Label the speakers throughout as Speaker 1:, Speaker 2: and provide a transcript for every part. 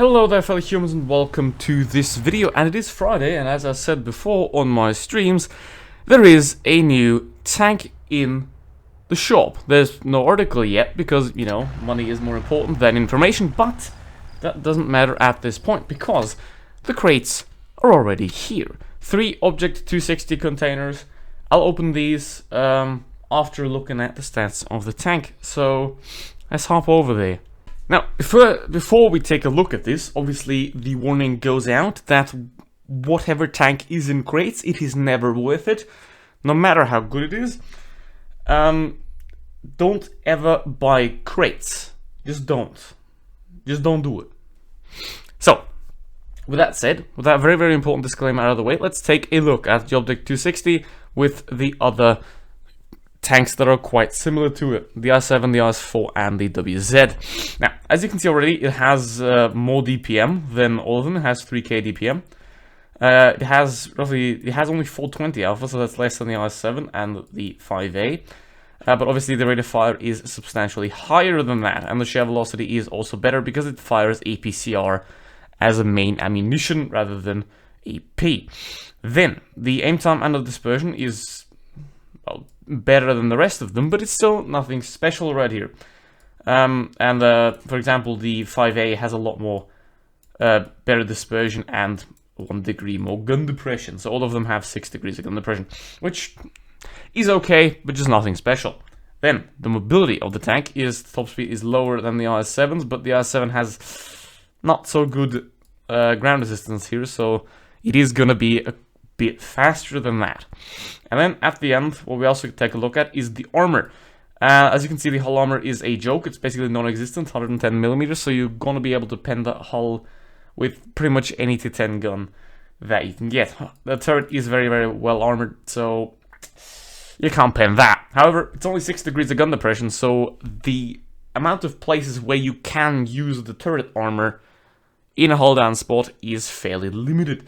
Speaker 1: Hello there fellow humans and welcome to this video, and it is Friday, and as I said before on my streams, there is a new tank in the shop. There's no article yet because, you know, money is more important than information, but that doesn't matter at this point because the crates are already here. 3 Object 260 containers. I'll open these after looking at the stats of the tank, so let's hop over there. Now, before we take a look at this, obviously the warning goes out that whatever tank is in crates, it is never worth it, no matter how good it is. Don't ever buy crates. Just don't. Just don't do it. So, with that said, with that very, very important disclaimer out of the way, let's take a look at the Object 260 with the other tanks that are quite similar to it, the i7, the i4, and the WZ. Now, as you can see already, it has more DPM than all of them. It has 3k DPM. It has only 420 alpha, so that's less than the i7 and the 5A. But obviously the rate of fire is substantially higher than that, and the shear velocity is also better because it fires APCR as a main ammunition rather than AP. Then, the aim time and the dispersion is, well, better than the rest of them, but it's still nothing special right here. For example, the 5A has a lot more better dispersion and 1 degree more gun depression, so all of them have 6 degrees of gun depression, which is okay, but just nothing special. Then, the mobility of the tank is, top speed is lower than the i7's, but the i7 has not so good ground resistance here, so it is gonna be a bit faster than that. And then at the end, what we also take a look at is the armor. As you can see, the hull armor is a joke. It's basically non-existent, 110mm, so you're gonna be able to pen the hull with pretty much any T10 gun that you can get. The turret is very, very well armored, so you can't pen that. However, it's only 6 degrees of gun depression, so the amount of places where you can use the turret armor in a hull down spot is fairly limited.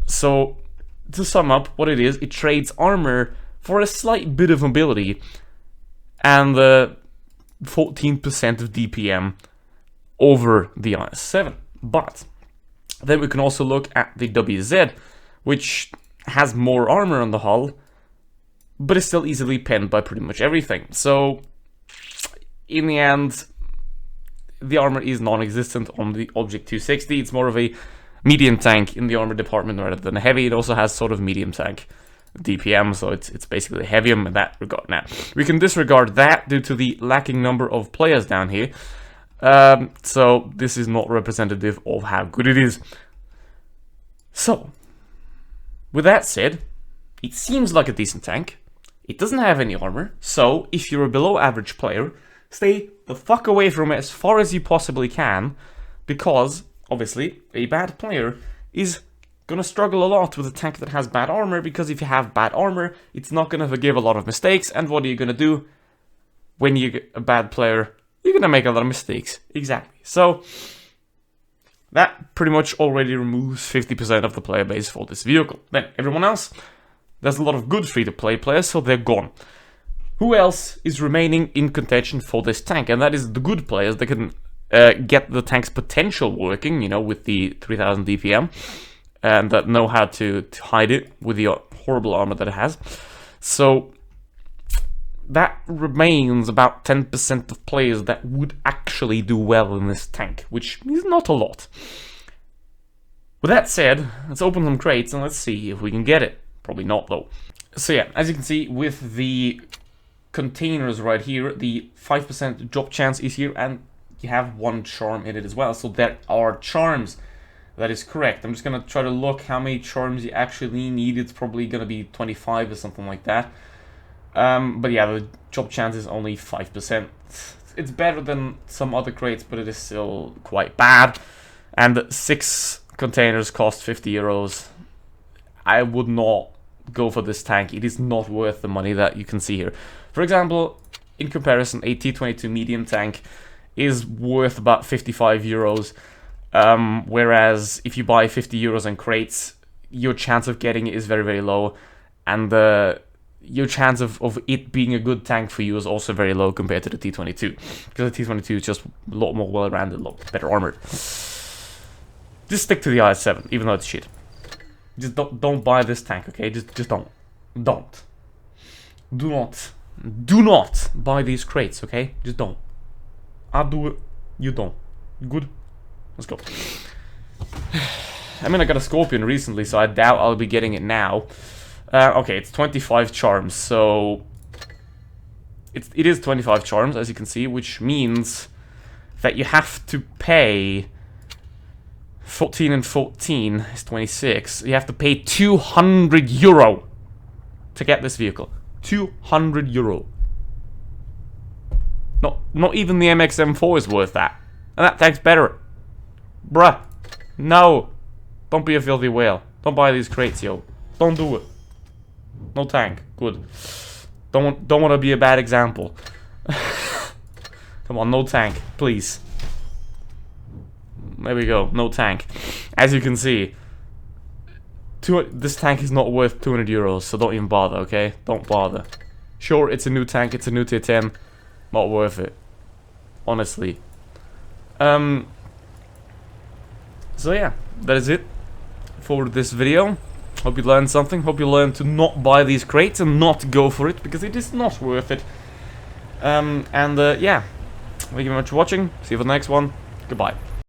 Speaker 1: So, to sum up what it is, it trades armor for a slight bit of mobility and 14% of DPM over the i7. But then we can also look at the WZ, which has more armor on the hull, but is still easily penned by pretty much everything. So, in the end, the armor is non-existent on the Object 260. It's more of a medium tank in the armor department rather than a heavy. It also has sort of medium tank DPM, so it's basically heavium in that regard. Now, we can disregard that due to the lacking number of players down here. So this is not representative of how good it is. So, with that said, it seems like a decent tank. It doesn't have any armor, so if you're a below average player, stay the fuck away from it as far as you possibly can, because obviously, a bad player is gonna struggle a lot with a tank that has bad armor, because if you have bad armor, it's not gonna forgive a lot of mistakes, and what are you gonna do when you're a bad player? You're gonna make a lot of mistakes. Exactly. So, that pretty much already removes 50% of the player base for this vehicle. Then, everyone else, there's a lot of good free-to-play players, so they're gone. Who else is remaining in contention for this tank? And that is the good players that can get the tank's potential working, you know, with the 3000 DPM, and that know how to hide it with the horrible armor that it has. So that remains about 10% of players that would actually do well in this tank, which is not a lot. With that said, let's open some crates and let's see if we can get it. Probably not, though. So yeah, as you can see with the containers right here, the 5% drop chance is here, and you have 1 charm in it as well, so there are charms. That is correct. I'm just gonna try to look how many charms you actually need. It's probably gonna be 25 or something like that. But yeah, the drop chance is only 5%. It's better than some other crates, but it is still quite bad. And 6 containers cost 50 euros. I would not go for this tank. It is not worth the money that you can see here. For example, in comparison, a T22 medium tank is worth about 55 euros, whereas if you buy 50 euros in crates, your chance of getting it is very, very low, and your chance of it being a good tank for you is also very low compared to the T22, because the T22 is just a lot more well-rounded, a lot better armored. Just stick to the IS-7, even though it's shit. Just don't buy this tank, okay? Just don't. Don't. Do not buy these crates, okay? Just don't. I'll do it. You don't. Good? Let's go. I mean, I got a Scorpion recently, so I doubt I'll be getting it now. Okay, it's 25 charms, so... It is 25 charms, as you can see, which means that you have to pay... 14 and 14 is 26. You have to pay 200 euro to get this vehicle. 200 euro. Not even the MX-M4 is worth that. And that tank's better. Bruh. No. Don't be a filthy whale. Don't buy these crates, yo. Don't do it. No tank. Good. Don't want to be a bad example. Come on, no tank, please. There we go, no tank. As you can see, this tank is not worth 200 euros, so don't even bother, okay? Don't bother. Sure, it's a new tank, it's a new T10. Not worth it. Honestly. So yeah, that is it for this video. Hope you learned something. Hope you learned to not buy these crates and not go for it, because it is not worth it. Yeah. Thank you very much for watching. See you for the next one. Goodbye.